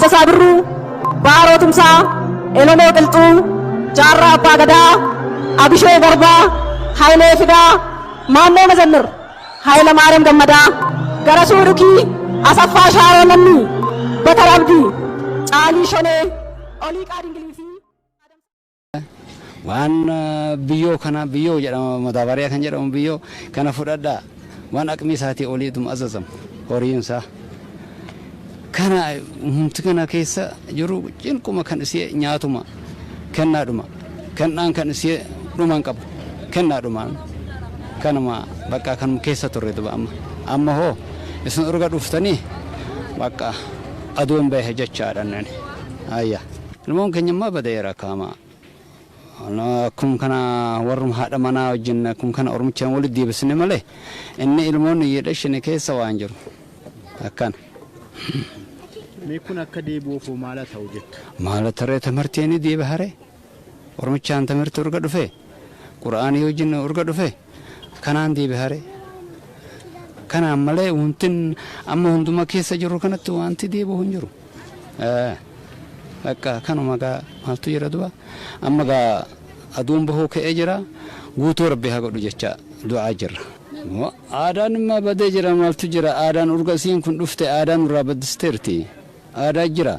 Sabru, Baro Tumsa, Elomo Keltu, Jarra Pagada, Abisho Garba, Haile Fida, Mano Mazanur, Haile Mariam Gamada, Garasuruki, Asafa Sharonami, Batarabdi, Ali Shone, Oli Karingilifi. Wan biyo kana biyo jedhama madabariya kan jedhamu biyo kana fudhadha wan aqmisaati oliitum azazam horiinsa kana humti kana keessa jiru cinquma kan isee nyaatuma kennaadhuma kennaan kan isee dhuman qabu kennaadhuma kanuma bakka kanum keessa turre duba amma hoo isin urga dhuftanii bakka aduun bahe jechaadhaan ayya ilmoon keenyammaa badeera kaama kum kana warrum haadha manaa wajjin kum kana ormichaan walitti deebisne malee inni ilmoonni yeedhashine keessa waan jiru akkana. Mee kun akka deebi'uuf maala ta'u jettu? Maala taree tamarteeni deebi haree ormichaan tamartii urga dhufee quraanii wajjin urga dhufee kanaan deebi haree kanaan malee wantin amma hunduma keessa jiru kanatti wanti deebi'u hin jiru. Akka kanuma gaa maaltu jira duba amma gaa aduun bahuu ka'ee jira guutuu rabbi haa godhu jecha du'aa jirra. Aadaan immoo badee jira maaltu jira aadaan urga isiin kun dhufte aadaan nurraa baddisteerti aadaa jira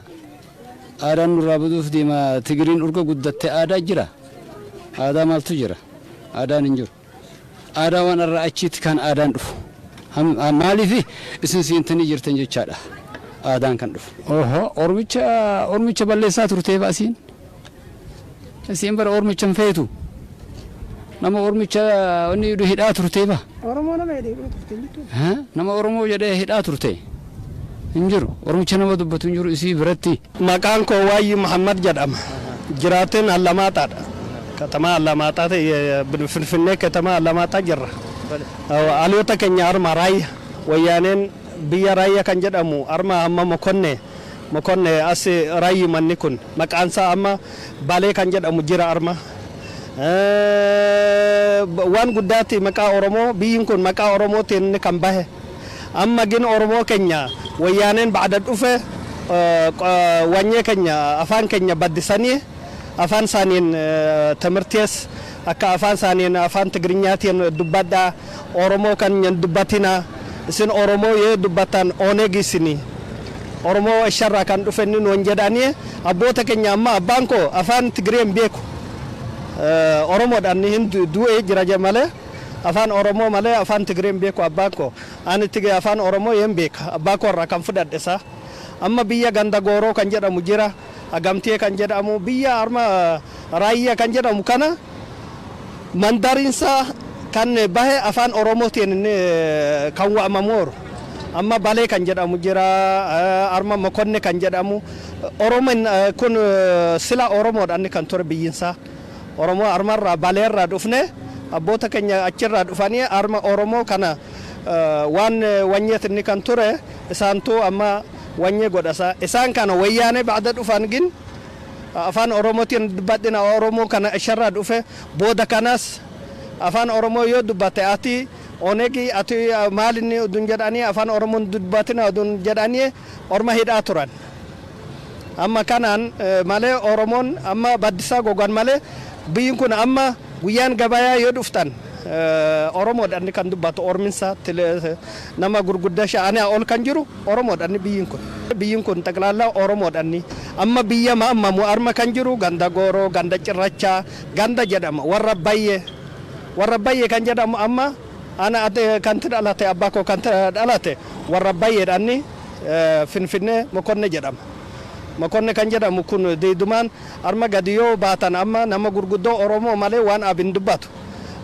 aadaan nurraa baduuf deema Tigiriin urga guddatte aadaa jira aadaa maaltu jira aadaan hin jiru aadaa waan irraa achiitti kan aadaan dhufu maaliif isin siintanii jirtan jechaadha. Aadaan kan dhufu. Ormicha balleessaa turtee baasiin. Isiin bara ormicha hin feetu. Nama ormicha inni hidhaa turtee ba. Oromoo nama hidhee turte. Nama Oromoo jedhee hidhaa turte. Hin jiru. Ormicha nama dubbatu hin jiru isii biratti. Maqaan koo Waayyi Muhammad jedhama. Jiraateen Allamaataadha. Katamaa Allamaataa Finfinnee katamaa Allamaataa jirra. Aloota keenya arma Rayya wayyaaneen biyya Rayya kan jedhamu arma amma mokonne as Rayyi manni kun maqaansa amma Balee kan jedhamu jira arma waan guddaati maqaa Oromoo biyyin kun maqaa Oromootiin kan bahe amma gin Oromoo keenya wayyaaneen baada dhufe wanyee keenya afaan keenya baddisanii afaan saaniin tamirtees akka afaan saaniin afaan Tigirinyaatiin dubbadha Oromoo kan dubbatina isin Oromoo yoo dubbatan onegisini Oromoo sharra kan dhufenni non jedhani abboota keenya amma abbaan ko afaan Tigireen beeku Oromoo dhanni hindu du'e jira jamale afaan Oromoo malee afaan Tigireen beeku abbaan ko ani tige afaan Oromoo yen beeka abbaa ko irraa kan fudhadhesa amma biyya ganda gooroo kan jedhamu jira agamtee kan jedhamu biyya arma Rayya kan jedhamu kana mandarinsa kan bahe afaan Oromootiin kan waamamoor amma Balee kan jedhamu jira arma mokonne kan jedhamu Oromoon kun sila Oromoodhaan kan ture biyyinsa Oromoo armarraa Baleerraa dhufne abboota keenya achirraa dhufanii arma Oromoo kana waan wanyeetinni kan ture isaantu amma wanyee godhasa isaan kana wayyaanee baada dhufan gin afaan Oromootiin dubbadhina Oromoo kana isharraa dhufe booda kanas afaan Oromoo yoo dubbate ati onegi ati maalinni udun jedhanii afaan Oromoon dubbatina udun jedhanii orma hidhaa turan amma kanaan malee Oromoon amma baddisaa gogan malee biyyin kun amma guyyaan gabayaa yoo dhuftan Oromoodhaan kan dubbatu orminsa nama gurguddaa sha'anii ol kan jiru Oromoodhaan biyyin kun taglaalaa Oromoodhaan amma biyya maammamu arma kan jiru ganda gooroo ganda cirrachaa ganda jedhama warra bayyee kan jedhamu amma ana kan dhalate abbaa koo kan dhalate warra bayyeedhaan Finfinnee mokonne jedhama mokonne kan jedhamu kun deedumaan arma gadi yoo baatan amma nama gurguddoo Oromoo malee waan abin dubbatu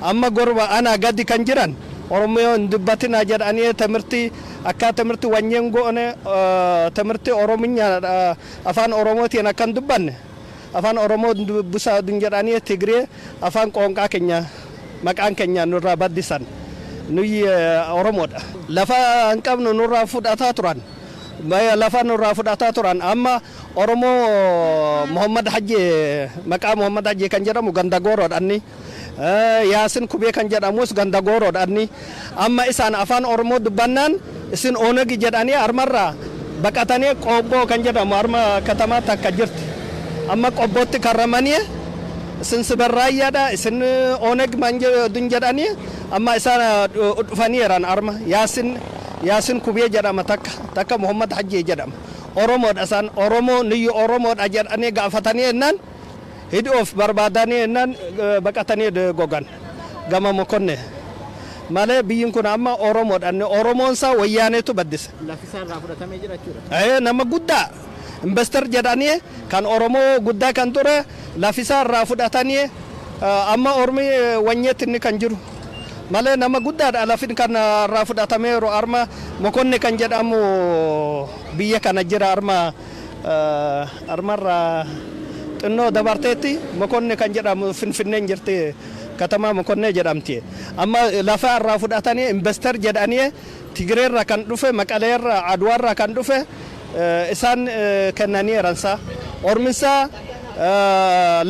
amma gorba ana gadi kan jiran Oromoo dubbatina jedhanii tamirti akka tamirti wanyeen goone tamirti Orominya afaan Oromootiin akkan dubbanne afaan Oromoo dubbisaa dun jedhanii Tigree afaan qoonqaa keenya maqaan keenya nurraa baddisan nuyi Oromoodha lafa hin qabnu nurraa fudhataa turan lafa nurraa fudhataa turan amma Oromoo Muhammad Hajji maqaa Muhammad Hajji kan jedhamu ganda gooroodhaanni Yaasin Kubee kan jedhamus ganda gooroodhaanni amma isaan afaan Oromoo dubbannaan isin onegi jedhanii armarraa baqatanii qobboo kan jedhamu arma katamaa takka jirti amma qobbootti karramanii isin sibarraayyaadha isin oneg dun jedhanii amma isaan dhufanii jiran arma yaasin kubee jedhama takka muhammad hajjii jedhama oromoodha isaan oromoo niyyu oromoodha jedhanii gaafatanii jennaan hidhoof barbaadanii jennaan baqatanii gogan gama mokonne malee biyyiin kun amma oromoodha oromoon isaa wayyaaneetu baddise Lafisaa irraa fudhatamee jira jechuudha. nama guddaa investor jedhanii kan oromoo guddaa kan ture lafisaa irraa fudhatanii amma ormi wanyeetti inni kan jiru malee nama guddaadha lafin kan irraa fudhatameeru arma mokonne kan jedhamu biyya kana jira armarraa xinnoo dabarteetti mokonne kan jedhamu finfinneen jirti katama mokonne jedhamti amma lafa irraa fudhatanii investor jedhanii Tigreerra kan dhufe Maqaleerra Aduwarra kan dhufe isaan kennanii ransa ormisa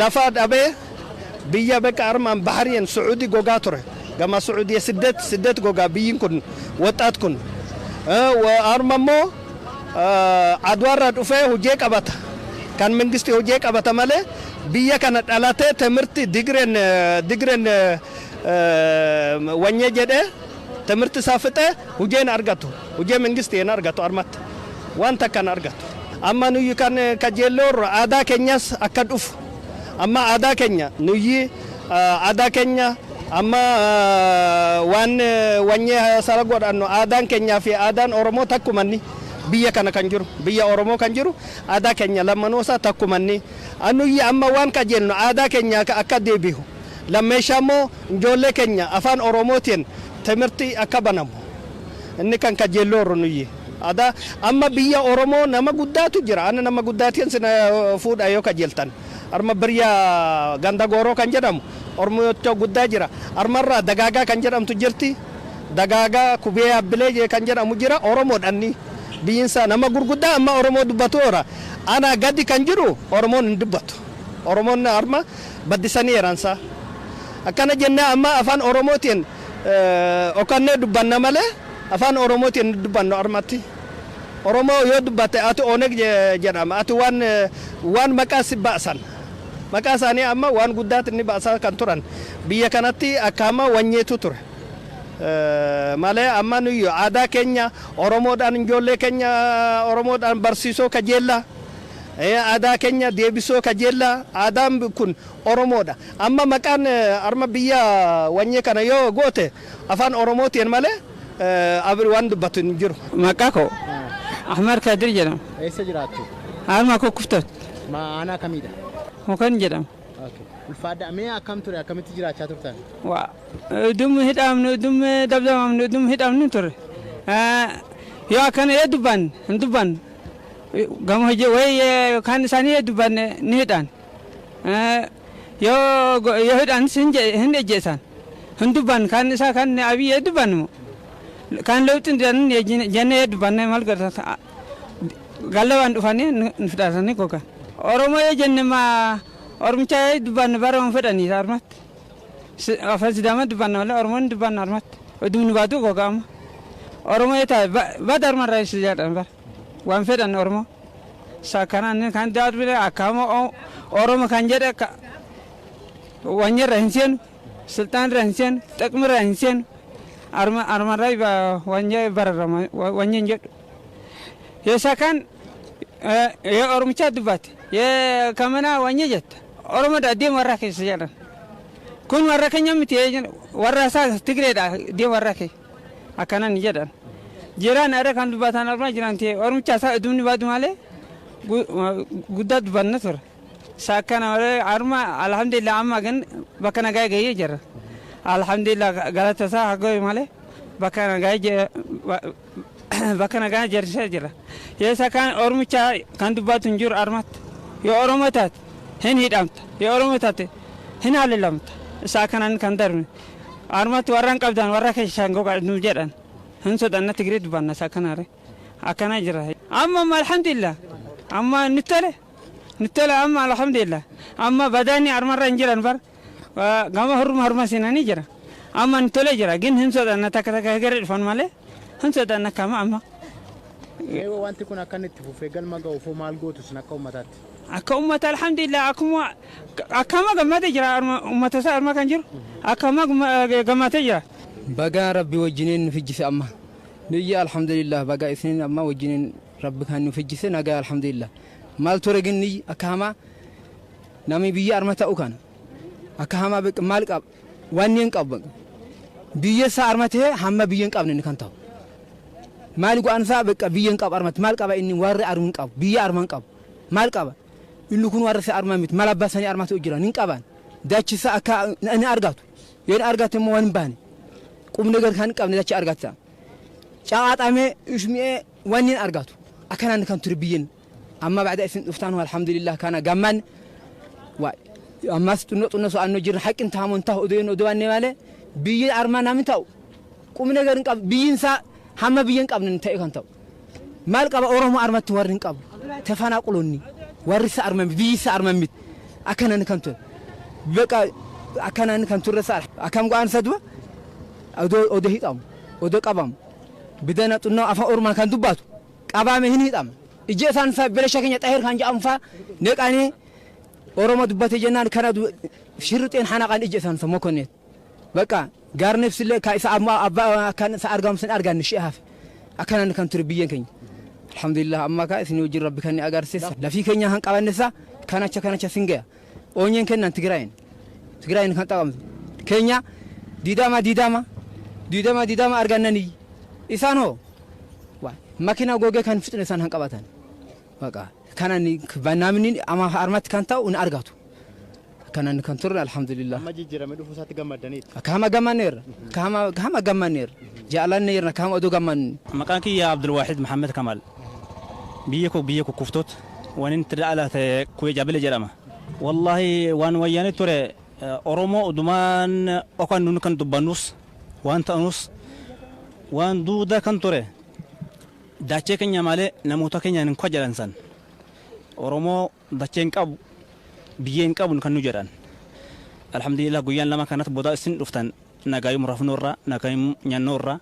lafa dhabe biyya bakka armaan bahariin Saudi gogaa ture gama Saudi siddet gogaa biyyin kun wxaat kun armammo Aduwarra dhufe hojii qabata kan mangisti hojii qabata malee biyya kana dhalate timirti digren wanye jedhe timirti saafite hojii argatu hojii mangisti argatu armat wanta kan argatu amma nuyi kan kajeelloor aadaa keenyas akka dhufu amma aadaa keenya nuyi aadaa keenya amma waan wanyee sara godhanno aadaan keenyaa fi aadaan oromoo takkumanni biyya kana kan jiru biyya oromoo kan jiru aadaa keenya lammanoosa takkumanni anuyi amma waan kajeelno aadaa keenya akka deebihu lammeeshaammoo ijoollee keenya afaan oromootiin timirti akka banamu inni kan kajeelloor nuyi ada amma biyya oromoo nama guddaatu jira ana nama guddaatiin sina fuudha yoo kajeeltan arma bariya ganda gooroo kan jedhamu oromoo guddaa jira armarra dagaagaa kan jedhamtu jirti dagaagaa kubee abbilee kan jedhamu jira oromoodhanni biyinsa nama gurguddaa amma oromoo dubbatu ora ana gadi kan jiru oromoon hin dubbatu oromoon arma baddisanii yeransa akkana jennee amma afaan oromootiin okannee dubbanna malee afaan oromootiin dubbanno armatti oromoo yoo dubbate ati oneg jedhama ati waan maqaa si baasan maqaa isaanii amma waan guddaatti inni baasaa kan turan biyya kanatti akkama wanyeetu ture malee amma nuyi aadaa keenya oromoodhaan ijoollee keenya oromoodhaan barsiisoo kajeella aadaa keenya deebisoo kajeella aadaan kun oromoodha amma maqaan arma biyya wanyee kana yoo goote afaan oromootiin malee abri waan dubbatu hin jiru maqaa koo Ahmad Kadir jedhama. Eessa jiraattu? Harma koo kuftat. Aanaa kamiidha? Mukan jedhama. Ulfaadha mee akkam ture akkamitti jiraachaa turtan? Waa dum hidhamnu dum dabdamamnu dum hidhamnu ture. Yoo akkana yoo dubban gama hojii way kan isaanii dubban ni hidhan. Yoo hidhan hin ejjeessan. Hin dubban kan isaa kan abii dubban kan lewtin dan jenne dubanne mal garta galawan dufani nfidasani koka oromo ye jenne ma ormcha duban barom fedani armat afas dama duban wala oromo duban armat odum batu koka oromo eta badar mar rais jadan bar wan fedan oromo sakana kan daad bile akama oromo kan jeda wanye ransen sultan ransen takmir ransen arma rai ba wanye barama wanye jet yesakan ye orumcha dubat ye kamana wanye jet oromodha de warake sejadan kun warake nyamti warasa Tigreedha de warake akanan jedan jiran ada kan dubatan arma jiran te orumcha sa dumni badu male gudad bannatur sakana arma alhamdulillah amma gan bakana gay jara alhamdulillah galata sa hagoy male bakana gay jersa jira yesa kan ormucha kan dubatun jur armat yo oromotat hen hidamta yo oromotat hen halalamta sakanan kan darmi armat waran qabdan warake shango nu jedan hen sodanna Tigreed banna sakanare akana jira amma alhamdulillah amma nitale amma alhamdulillah amma badani armaran jiran bar gama harma sinani jira amma ntole jira gin hinso da nataka gere fon male hinso da nakama amma Eewa wanti kun akkanitti fufee galma ga'u foo maal gootu sin akka ummataatti? Akka ummata alhamdulillah akkama gammadee jira ummata isaa arma kan jiru akkama gammadee jira. Bagaa rabbi wajjiniin nu fijjise amma niyya alhamdulillah bagaa isiniin amma wajjiniin rabbi kan nu fijjise nagaa alhamdulillah maal ture ginni akka hamaa namni biyya arma ta'u kana akka hamaa maal qaba waan hin qabu biyya isaa arma ta'e hamma biyya hin qabne kan ta'u maal go'an isaa biyya hin qabu armatti maal qaba inni warri armu hin qabu biyya arma hin qabu maal qaba inni kun warri isaa arma miti maal abbasanii arma ta'u jira hin qaban dachisa akka inni argatu yeen argatu immoo waan baane qum ነገር kan qabne dachi argata caaqame ismee wanin argatu akanan kan turbiyin amma baada isin duftanu alhamdulillah kana gamman wa amma tunno so anno jir haqqin taamon ta odeen odwanne male biyi arma namin taw qum ነገር qab biyin sa hamma biyin qabne ta'e kan taw mal qaba oromo armat warin qab ተፈናቅሎኒ ወርሳ አርመም ቢሳ አርመምት akanan kan tur በቃ akanan kan turሳ akam ጓን ሰድዋ odo hitam odo qabam bidana tunno afa orman kan dubbatu qabame hin hitam ije san sa beresha kenya tahir kan jaamfa neqani oromo dubbate jennan kana shirten hanaqan ije san sa mokonet baka gar nefsile ka isa amma abba kan sa argam san argan shihaf akanan kan turbiyen kenya alhamdulillah amma ka isni wajin rabbi kan agarsis lafi kenya han qabanesa kanacha singa onyen kenan tigrayin kan taqam kenya didama arganani isano wa makina goge kan fitne san hanqabatan baka kanani banamni ama armat kan taw un argatu kanan kan tur alhamdulillah amma jijjira medu fusati gammadanit kama gammaner jaalanner na kama odo gamman makanki ya abdul wahid muhammad kamal biyako kuftot wanin tadala kuy jabal jarama wallahi wan wayane tore oromo duman okan nun kan dubanus wan tanus wan duda kan tore dache kenya male namuta kenya nin kwajalan san oromo dachen qab biyen qabun kan nujaran alhamdulillah guyan lama kanat boda sin duftan nagayum rafnurra nagayum nyanurra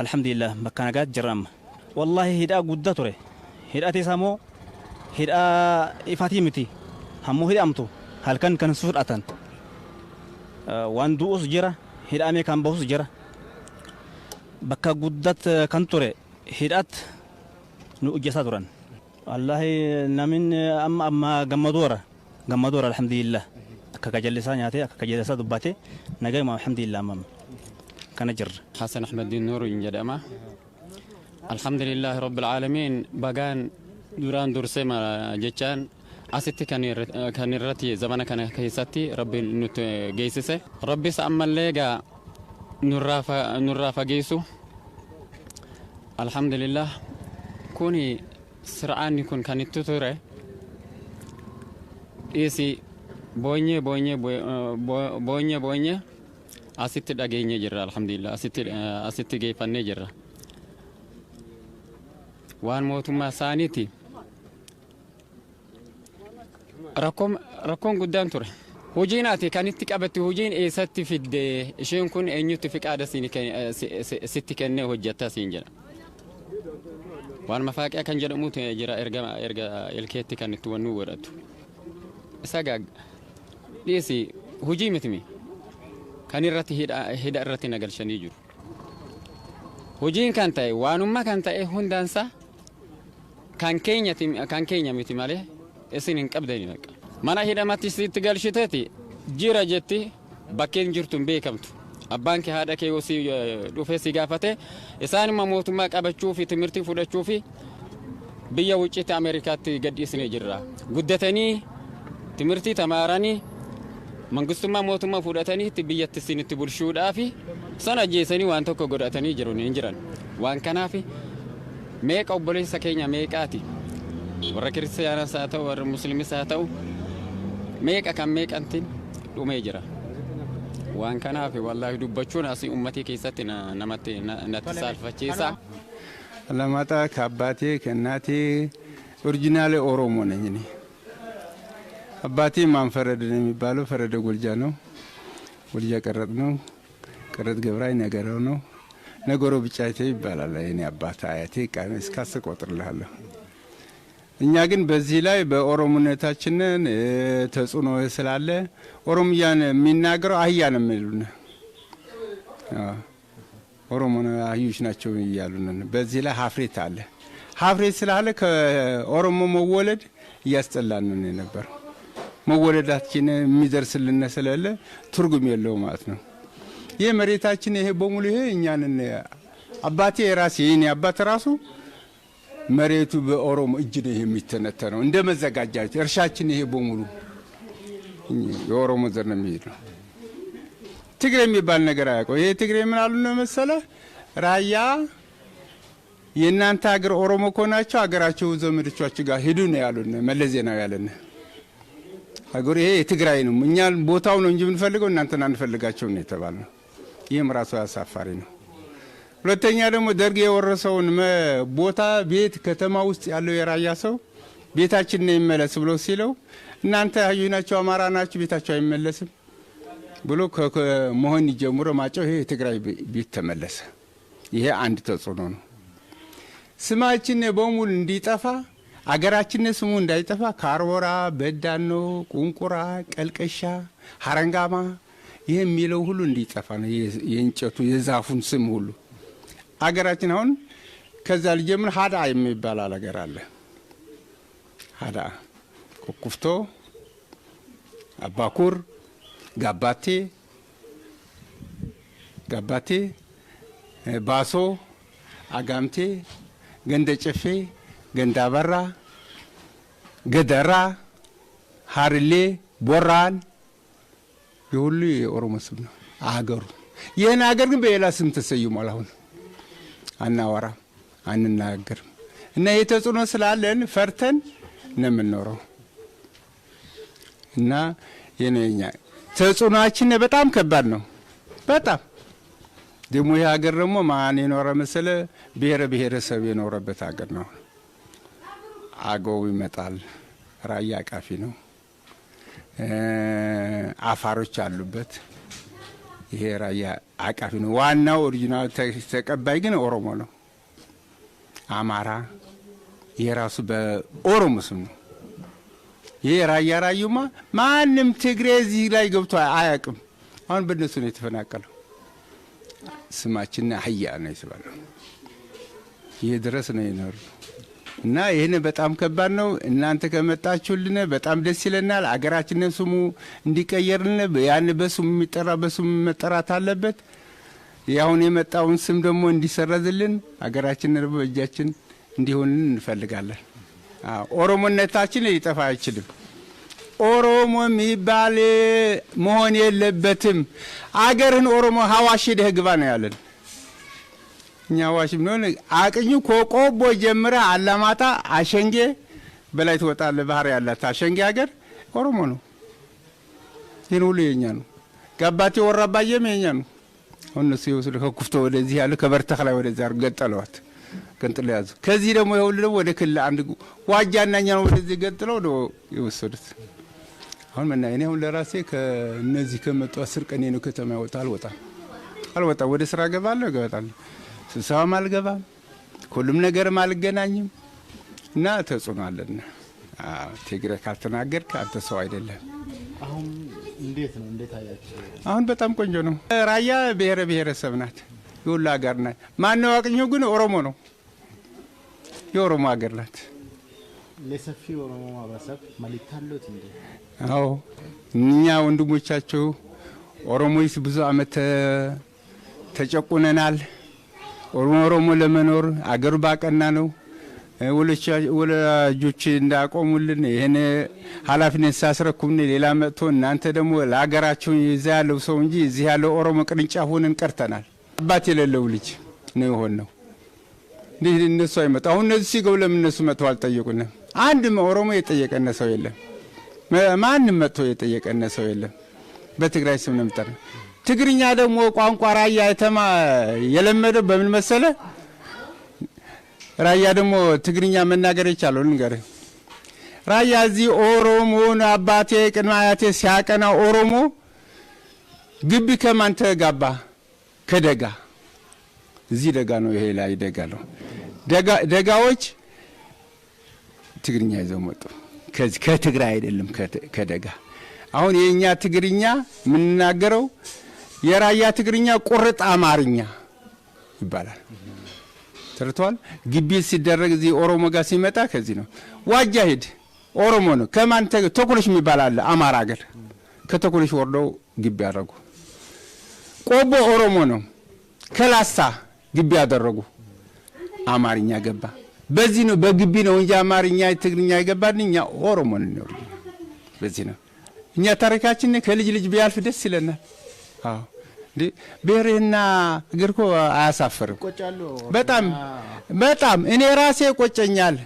alhamdulillah makanagat jaram wallahi hida gudda tore hida tisamo hida ifatimiti hamu hida amtu halkan kan suratan wan duus jira hida me kan bahus jira bakka guddat kan tore hidat nu ujasa duran wallahi namin amma gammadora alhamdulillah akajalisa nyate akajalisa dubate nagay ma alhamdulillah mam kana jir hasan ahmed din nur injadama alhamdulillah rabbil alamin bagan duran dursema jechan asitti kanirrati zamana kana kaysatti rabbi nut geysise rabbi sa'ammallega nurrafa geysu alhamdulillah kuni sir'ani kun kanittu ture isi bonye asitti dhageenye jirra alhamdulillah asitti geeffanne jirra waan mootummaa saaniti rakkoon guddaan ture hojiin ati kanitti qabatti hojiin eessatti fidde isheen kun eenyutti fiqaada sitti kennee hojjetta siin jedha waan mafaaqiyaa kan jedhamutu jira erga ilkeetti kan itti wannuu godhatu isaga dhiisi hojii mitimi kan irratti hida irratti nagalshanii jiru hojiin kan ta'e waanumma kan ta'e hundaansa kan keenya miti malee isin hin qabdani baqa mana hidhamatti sitti galshiteeti jira jetti bakkeen jirtuun beekamtu abbaan kee haadha kee osii dhufee si gaafate isaanuma mootummaa qabachuu fi timirtii fudhachuu fi biyya wucciitti ameerikaatti gadhiisnee jirra guddatanii timirtii tamaaranii mangistummaa mootummaa fudhatanii itti biyyatti sinitti bulshuudhaa fi sana jeesanii waan tokko godhatanii jiran waan kanaaf meeqa obboleessa keenya meeqaati warra kiristaanaa haa ta'u warra musliimis haa ta'u meeqa kan meeqantiin dhumee jira waan kanaaf wallahi dubbachuun asii ummatii keessatti namatti natti saalfachiisa lamata kaabbaatee kennaatee ኦሪጂናል ኦሮሞ ነኝ እኔ አባቴ ማን ፈረደ ነው የሚባለው ፈረደ ጎልጃ ነው ጎልጃ ቀረጥ ነው ቀረጥ ገብራይ ነገረው ነው ነገሮ ብቻይቴ ይባላል የኔ አባት አያቴ ቃል እስካስቆጥርልሃለሁ። እኛ ግን በዚህ ላይ በኦሮሞነታችንን ተጽዕኖ ስላለ ኦሮምያን የሚናገረው አህያ ነው የሚሉን። ኦሮሞ አህዮች ናቸው እያሉን። በዚህ ላይ ሀፍሬት አለ። ሀፍሬት ስላለ ከኦሮሞ መወለድ እያስጠላን ነው የነበረው። መወለዳችን የሚደርስልን ስለሌለ ትርጉም የለው ማለት ነው። ይሄ መሬታችን ይሄ በሙሉ ይሄ እኛንን አባቴ ራሴ የኔ አባት ራሱ መሬቱ በኦሮሞ እጅ ነው የሚተነተነው እንደ መዘጋጃት እርሻችን ይሄ በሙሉ የኦሮሞ ዘር ነው የሚሄደው። ትግሬ የሚባል ነገር አያውቀው። ይሄ ትግሬ ምን አሉ ነው መሰለ ራያ የእናንተ ሀገር ኦሮሞ ከሆናችሁ ሀገራችሁ ዘመዶቻችሁ ጋር ሂዱ ነው ያሉን መለስ ዜናዊ ያለን። ሀገሩ ይሄ የትግራይ ነው እኛ ቦታው ነው እንጂ የምንፈልገው እናንተን አንፈልጋቸው ነው የተባለው። ይሄም ራሱ አሳፋሪ ነው። ሁለተኛ ደግሞ ደርግ የወረሰውን ቦታ ቤት ከተማ ውስጥ ያለው የራያ ሰው ቤታችን ነው ይመለስ ብሎ ሲለው እናንተ አህዮች ናችሁ አማራ ናችሁ ቤታችሁ አይመለስም ብሎ ከመሆን ጀምሮ ማጨው ይሄ የትግራይ ቤት ተመለሰ። ይሄ አንድ ተጽዕኖ ነው። ስማችን በሙሉ እንዲጠፋ አገራችን ስሙ እንዳይጠፋ ካርቦራ፣ በዳኖ፣ ቁንቁራ፣ ቀልቀሻ፣ ሀረንጋማ ይሄ የሚለው ሁሉ እንዲጠፋ ነው። የእንጨቱ የዛፉን ስም ሁሉ አገራችን አሁን ከዛ ልጀምር ሀዳ የሚባል አገር አለ። ሀዳ፣ ኩፍቶ፣ አባኩር፣ ጋባቴ፣ ባሶ፣ አጋምቴ፣ ገንደጨፌ፣ ገንዳበራ፣ ገደራ፣ ሀርሌ፣ ቦራን የሁሉ የኦሮሞ ስም ነው አገሩ። ይህን አገር ግን በሌላ ስም ተሰይሟል። አሁን አናወራም አንናገርም እና የተጽዕኖ ስላለን ፈርተን ነው የምንኖረው እና የኔኛ ተጽዕኖአችን በጣም ከባድ ነው። በጣም ደግሞ ይህ ሀገር ደግሞ ማን የኖረ መሰለ ብሔረ ብሔረሰብ የኖረበት ሀገር ነው። አገው ይመጣል። ራያ አቃፊ ነው። አፋሮች አሉበት። ይሄ ራያ አቃፊ ነው። ዋናው ኦሪጂናል ተቀባይ ግን ኦሮሞ ነው። አማራ የራሱ በኦሮሞ ስም ነው። ይሄ ራዩማ ማንም ትግሬ እዚህ ላይ ገብቶ አያውቅም። አሁን በእነሱ ነው የተፈናቀለው። ስማችን አህያ ነው ይስባለው። ይሄ ድረስ ነው የኖር እና ይሄን በጣም ከባድ ነው። እናንተ ከመጣችሁልን በጣም ደስ ይለናል። አገራችንን ስሙ እንዲቀየርልን ያን በስሙ የሚጠራ በስሙ መጠራት አለበት። ያሁን የመጣውን ስም ደግሞ እንዲሰረዝልን አገራችንን በእጃችን እንዲሆንልን እንፈልጋለን። ኦሮሞነታችን ሊጠፋ አይችልም። ኦሮሞ የሚባል መሆን የለበትም። አገርህን ኦሮሞ ሀዋሽ ሄደህ ግባ ነው ያለን። እኛ ሀዋሽ ምን አቅኙ ኮቆቦ ጀምረ አላማጣ አሸንጌ በላይ ትወጣለህ። ባህር ያላት አሸንጌ ሀገር ኦሮሞ ነው። ይሄን ሁሉ የኛ ነው። ጋባቴ ወራባየም የኛ ነው። አሁን እነሱ ይወስዱ ከኩፍቶ ወደዚህ ያለ ከበርተክ ላይ ወደዛ ገጠለዋት ገንጥሎ ያዙ። ከዚህ ደግሞ ይሁን ደግሞ ወደ ክልል አንድ ዋጃናኛ ነው ወደዚህ ገጥለው ነው የወሰዱት። አሁን ምን እኔ አሁን ለራሴ ከነዚህ ከመጡ 10 ቀን ነው ከተማ ያወጣል አልወጣ ወደ ስራ ገባለሁ ገባለሁ ስብሰባም አልገባም ሁሉም ነገርም አልገናኝም እና ተጽዕኖ አለና ትግሬ ካልተናገርክ አንተ ሰው አይደለም። አሁን እንዴት አያችሁ? አሁን በጣም ቆንጆ ነው። ራያ ብሔረ ብሔረሰብ ናት። የሁሉ ሀገር ናት። ማነው አቅኘው ግን ኦሮሞ ነው። የኦሮሞ ሀገር ናት። ለሰፊ ኦሮሞ ማህበረሰብ መልእክት አለዎት እንዴ? አዎ እኛ ወንድሞቻቸው ኦሮሞይስ ብዙ አመት ተጨቁነናል። ኦሮሞ ለመኖር አገሩ ባቀና ነው። ወላጆች እንዳቆሙልን ይሄን ኃላፊነት ሳስረኩብን ሌላ መጥቶ እናንተ ደግሞ ለሀገራችሁ ይዛ ያለው ሰው እንጂ እዚህ ያለው ኦሮሞ ቅርንጫፍ ሆነን ቀርተናል። አባት የሌለው ልጅ ነው የሆነው። እነሱ አይመጡ። አሁን እነዚህ ሲገቡ ለምን እነሱ መጥተው አልጠየቁንም? አንድም ኦሮሞ የጠየቀነ ሰው የለም። ማንም መጥቶ የጠየቀነ ሰው የለም። በትግራይ ስም ነው የምጠራ። ትግርኛ ደግሞ ቋንቋ ራያ የለመደው በምን መሰለ? ራያ ደግሞ ትግርኛ መናገር ይቻላል። ንገር ራያ እዚህ ኦሮሞን አባቴ ቅድመ አያቴ ሲያቀና ኦሮሞ ግቢ ከማን ተጋባ? ከደጋ እዚህ ደጋ ነው፣ ይሄ ላይ ደጋ ነው። ደጋዎች ትግርኛ ይዘው መጡ። ከትግራይ አይደለም ከደጋ። አሁን የኛ ትግርኛ የምንናገረው የራያ ትግርኛ ቁርጥ አማርኛ ይባላል። ተርቷል። ግቢ ሲደረግ እዚህ ኦሮሞ ጋር ሲመጣ ከዚህ ነው ዋጃ ሄድ ኦሮሞ ነው። ከማን ተኩልሽ የሚባል አለ አማራ ሀገር ከተኩልሽ ወርደው ግቢ ያደረጉ። ቆቦ ኦሮሞ ነው። ከላሳ ግቢ ያደረጉ አማርኛ ገባ። በዚህ ነው በግቢ ነው እንጂ አማርኛ ትግርኛ ይገባል። እኛ ኦሮሞ ነው። በዚህ ነው እኛ ታሪካችን ከልጅ ልጅ ቢያልፍ ደስ ይለናል። አዎ ብሔርና እግርኮ አያሳፍርም። በጣም በጣም እኔ ራሴ ቆጨኛል።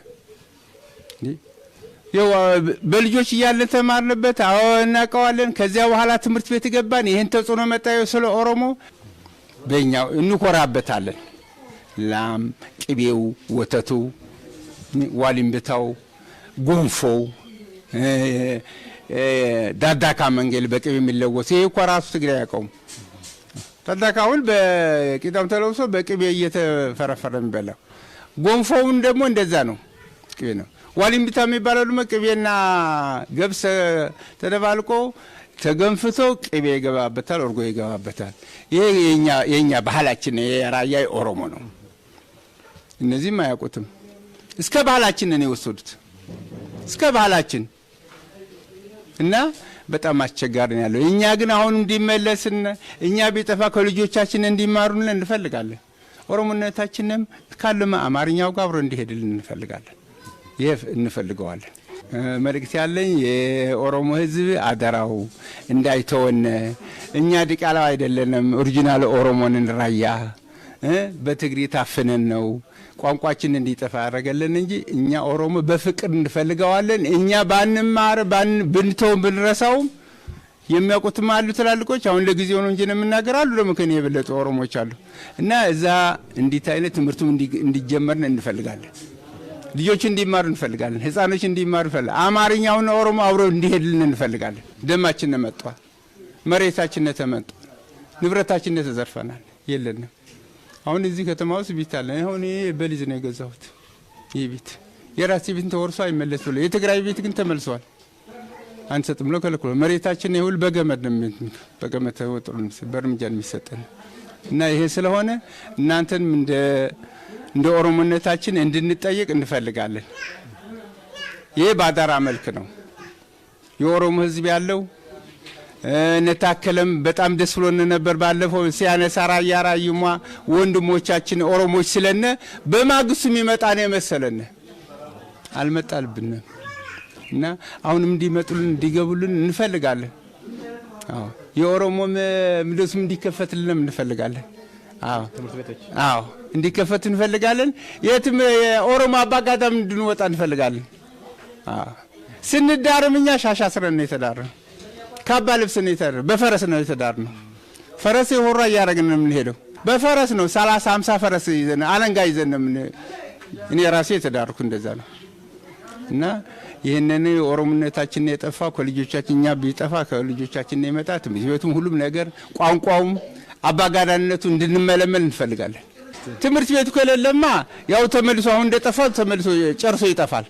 በልጆች እያለን ተማርንበት። አዎ እናውቀዋለን። ከዚያ በኋላ ትምህርት ቤት ገባን። ይሄን ተጽዕኖ መጣ ስለ ኦሮሞ በእኛው እንኮራበታለን። ላም ቅቤው፣ ወተቱ፣ ዋሊምብታው፣ ጎንፎው፣ ዳዳካ መንገል በቅቤ የሚለወስ ይሄ እኮ ራሱ ትግራይ ያውቀውም። ዳዳካውን በቂጣም ተለውሶ በቅቤ እየተፈረፈረ የሚበላው። ጎንፎውን ደግሞ እንደዛ ነው፣ ቅቤ ነው። ዋሊምብታ የሚባለው ደግሞ ቅቤና ገብስ ተደባልቆ ተገንፍቶ ቅቤ ይገባበታል፣ እርጎ ይገባበታል። ይሄ የኛ ባህላችን የራያ ኦሮሞ ነው። እነዚህም አያውቁትም። እስከ ባህላችን ነው የወሰዱት፣ እስከ ባህላችን እና በጣም አስቸጋሪ ነው ያለው። እኛ ግን አሁን እንዲመለስን እኛ ቢጠፋ ከልጆቻችን እንዲማሩልን እንፈልጋለን። ኦሮሞነታችንም ካለማ አማርኛው ጋር አብሮ እንዲሄድልን እንፈልጋለን። ይሄ እንፈልገዋለን። መልእክት ያለኝ የኦሮሞ ሕዝብ አደራው እንዳይተወን። እኛ ዲቃላ አይደለንም፣ ኦሪጂናል ኦሮሞንን ራያ በትግሪ ታፍነን ነው ቋንቋችን እንዲጠፋ ያደረገልን እንጂ እኛ ኦሮሞ በፍቅር እንፈልገዋለን። እኛ ባንማር ብንተው ብንረሳውም የሚያውቁትም አሉ ትላልቆች። አሁን ለጊዜው ነው እንጂ የምናገራሉ ደግሞ ከኔ የበለጡ ኦሮሞች አሉ። እና እዛ እንዲት አይነት ትምህርቱም እንዲጀመርን እንፈልጋለን። ልጆች እንዲማሩ እንፈልጋለን። ህፃኖች እንዲማሩ እንፈልጋለን። አማርኛውን ኦሮሞ አብሮ እንዲሄድልን እንፈልጋለን። ደማችን ተመጥቷል፣ መሬታችን ተመጥቷል፣ ንብረታችን ተዘርፈናል፣ የለንም። አሁን እዚህ ከተማ ውስጥ ቤት አለ። አሁን ይሄ በሊዝ ነው የገዛሁት። ይሄ ቤት የራሴ ቤት ተወርሶ አይመለስ ብሎ የትግራይ ቤት ግን ተመልሷል። አንሰጥም ብሎ ከልክሎ መሬታችን ይሁል በገመድ ነው በገመድ ተወጥሮ በእርምጃ የሚሰጠን እና ይሄ ስለሆነ እናንተንም እንደ ኦሮሞነታችን እንድንጠየቅ እንፈልጋለን። ይሄ ባዳራ መልክ ነው የኦሮሞ ህዝብ ያለው። ነታከለም በጣም ደስ ብሎን ነበር ባለፈው ሲያነሳ ራያራዩማ ወንድሞቻችን ኦሮሞች ስለነ በማግስቱ የሚመጣ ነው የመሰለን አልመጣልብንም። እና አሁንም እንዲመጡልን እንዲገቡልን እንፈልጋለን። አዎ የኦሮሞ ምድስም እንዲከፈትልን እንፈልጋለን። አዎ እንዲከፈት እንፈልጋለን። የትም የኦሮሞ አባጋዳም እንድንወጣ እንፈልጋለን። አዎ ስንዳርም እኛ ሻሻ ስረን የተዳረን ካባ ልብስ ነው የተዳረ በፈረስ ነው የተዳርነው። ፈረስ የሆራ ያረግን ነው የምንሄደው በፈረስ ነው። 30 50 ፈረስ ይዘን አለንጋ ይዘን ነው እኔ ራሴ የተዳርኩ እንደዛ ነው። እና ይሄንን ኦሮሞነታችን የጠፋው ከልጆቻችን እኛ ቢጠፋ ከልጆቻችን ነው የመጣ። ትምህርት ቤቱም ሁሉም ነገር ቋንቋውም አባጋዳነቱ እንድንመለመል እንፈልጋለን። ትምህርት ቤቱ ከሌለማ ያው ተመልሶ አሁን እንደጠፋው ተመልሶ ጨርሶ ይጠፋል።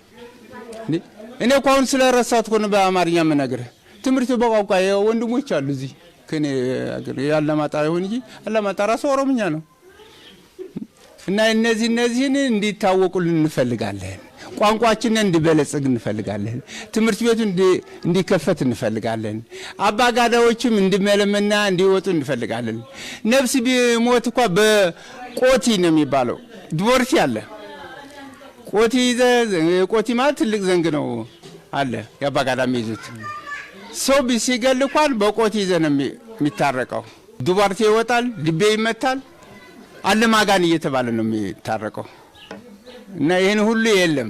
እኔ እኮ አሁን ስለረሳሁት ነው በአማርኛ የምነግርህ። ትምህርት በቋንቋ ወንድሞች አሉ እዚህ ከኔ አገር ያለማጣ ይሁን እንጂ አለማጣ ራሱ ኦሮምኛ ነው። እና እነዚህን እንዲታወቁልን እንፈልጋለን። ቋንቋችንን እንዲበለጽግ እንፈልጋለን። ትምህርት ቤቱ እንዲከፈት እንፈልጋለን። አባጋዳዎችም እንዲመለመና እንዲወጡ እንፈልጋለን። ነፍስ ቢሞት እንኳን በቆቲ ነው የሚባለው። ድቦርቲ አለ ቆቲ ቆቲ ማለት ትልቅ ዘንግ ነው አለ ያባጋዳ የሚይዙት ሰው ሲገል እንኳን በቆቲ ይዘን የሚታረቀው። ዱባርቴ ይወጣል፣ ልቤ ይመታል፣ አለማጋን እየተባለ ነው የሚታረቀው። እና ይሄን ሁሉ የለም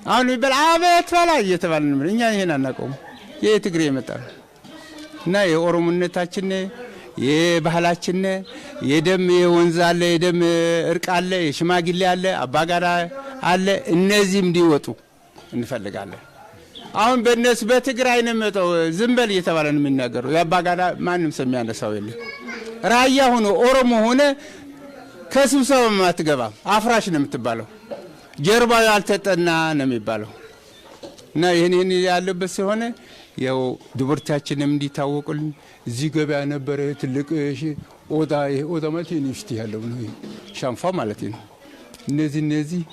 አሁን ይበል አቤት በላ እየተባለ ነው። እኛ ይሄን አናውቀውም። ይሄ ትግሬ ይመጣል። እና የኦሮሞነታችን የባህላችን የደም የወንዝ አለ፣ የደም እርቅ አለ፣ የሽማግሌ አለ፣ አባጋዳ አለ። እነዚህም እንዲወጡ እንፈልጋለን። አሁን በእነሱ በትግራይ ነው መጣው ዝምበል እየተባለ ነው የሚናገረው። ያባጋዳ ማንም ሰው የሚያነሳው የለም። ራያ ሆኖ ኦሮሞ ሆነ ከስብሰባ አትገባም። አፍራሽ ነው የምትባለው። ጀርባው ያልተጠና ነው የሚባለው። እና ይሄን ያለበት ሲሆን ያው ድብርታችንም እንዲታወቁልን እዚህ ገበያ ነበረ ትልቅ ኦዳ ማለት ዩኒቨርሲቲ ያለው ነው ሻንፋ ማለት ነው። እነዚህ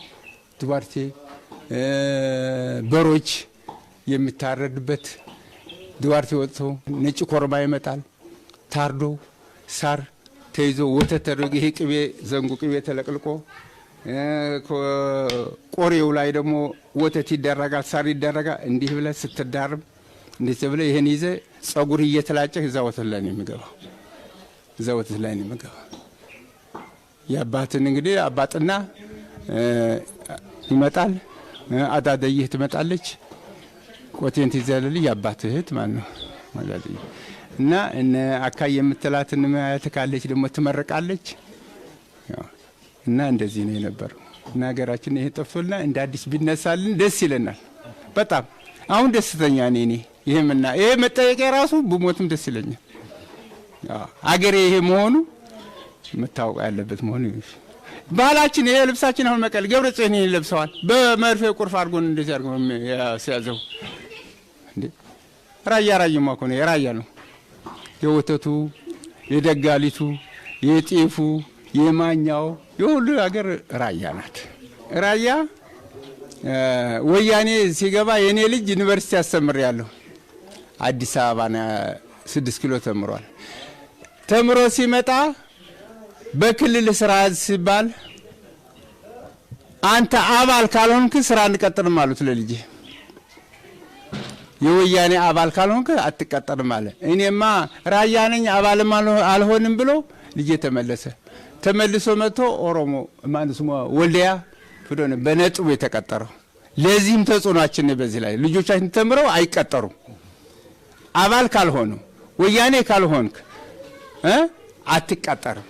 ድባርቴ በሮች የሚታረድበት ድባርቴ ወጥቶ ነጭ ኮርማ ይመጣል። ታርዶ ሳር ተይዞ ወተት ተደርጎ ይሄ ቅቤ ዘንጉ ቅቤ ተለቅልቆ ቆሬው ላይ ደግሞ ወተት ይደረጋል፣ ሳር ይደረጋል። እንዲህ ብለህ ስትዳርም እንዴት ብለህ ይሄን ይዘህ ጸጉር እየተላጨህ እዛ ወተት ላይ ነው የሚገባው። እዛ ወተት ላይ ነው የሚገባው። የአባትን እንግዲህ አባጥና ይመጣል። አዳደይህ ትመጣለች። ቆቴን ትይዛለች። የአባት እህት ማለት ነው ማለት እና እነ አካይ የምትላትን ማያት ካለች ደግሞ ትመርቃለች። እና እንደዚህ ነው የነበረው። እና ሀገራችን ይሄ ጠፍቶልና እንደ አዲስ ቢነሳልን ደስ ይለናል በጣም። አሁን ደስተኛ ነኝ። ይሄ መጠየቂያ ራሱ ብሞትም ደስ ይለኛል። አገሬ ይሄ መሆኑ መታወቅ ያለበት መሆኑ ባህላችን ይሄ ልብሳችን አሁን መቀሌ ገብረ ጽዮን ይለብሰዋል። በመርፌ ቁርፍ አድርጎን እንደዚህ አድርጎ ያስያዘው እንዴ ራያማ እኮ ነው። የራያ ነው የወተቱ የደጋሊቱ የጤፉ የማኛው የሁሉ ሀገር ራያ ናት። ራያ ወያኔ ሲገባ የኔ ልጅ ዩኒቨርሲቲ አስተምሬያለሁ። አዲስ አበባ 6 ኪሎ ተምሯል። ተምሮ ሲመጣ በክልል ስራ ሲባል አንተ አባል ካልሆንክ ስራ አንቀጥርም አሉት ለልጄ። የወያኔ አባል ካልሆንክ አትቀጠርም አለ። እኔማ ራያ ነኝ አባልም አልሆንም ብሎ ልጄ ተመልሶ መጥቶ ኦሮሞ ማንስሞ ወልዲያ ፍዶነ በነጥብ የተቀጠረው። ለዚህም ተጽዕኖአችን በዚህ ላይ ልጆቻችን ተምረው አይቀጠሩም። አባል ካልሆኑ ወያኔ ካልሆንክ አትቀጠርም።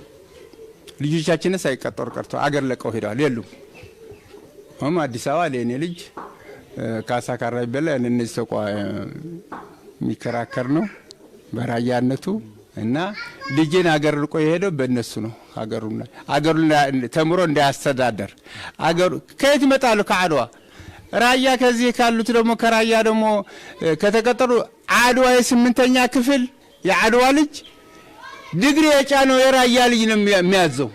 ልጆቻችን ሳይቀጠሩ ቀርቶ አገር ለቀው ሄደዋል። የሉም አዲስ አበባ ለኔ ልጅ ካሳ ካራ ይበላል። እነዚህ ተቋ የሚከራከር ነው በራያነቱ እና ልጄን አገር ልቆ የሄደው በእነሱ ነው። አገሩን ተምሮ እንዳያስተዳደር አገሩ ከየት ይመጣሉ? ከአድዋ ራያ። ከዚህ ካሉት ደግሞ ከራያ ደግሞ ከተቀጠሩ አድዋ የ8ኛ ክፍል የአድዋ ልጅ ዲግሪ የጫነው የራያ ልጅ ነው የሚያዘው።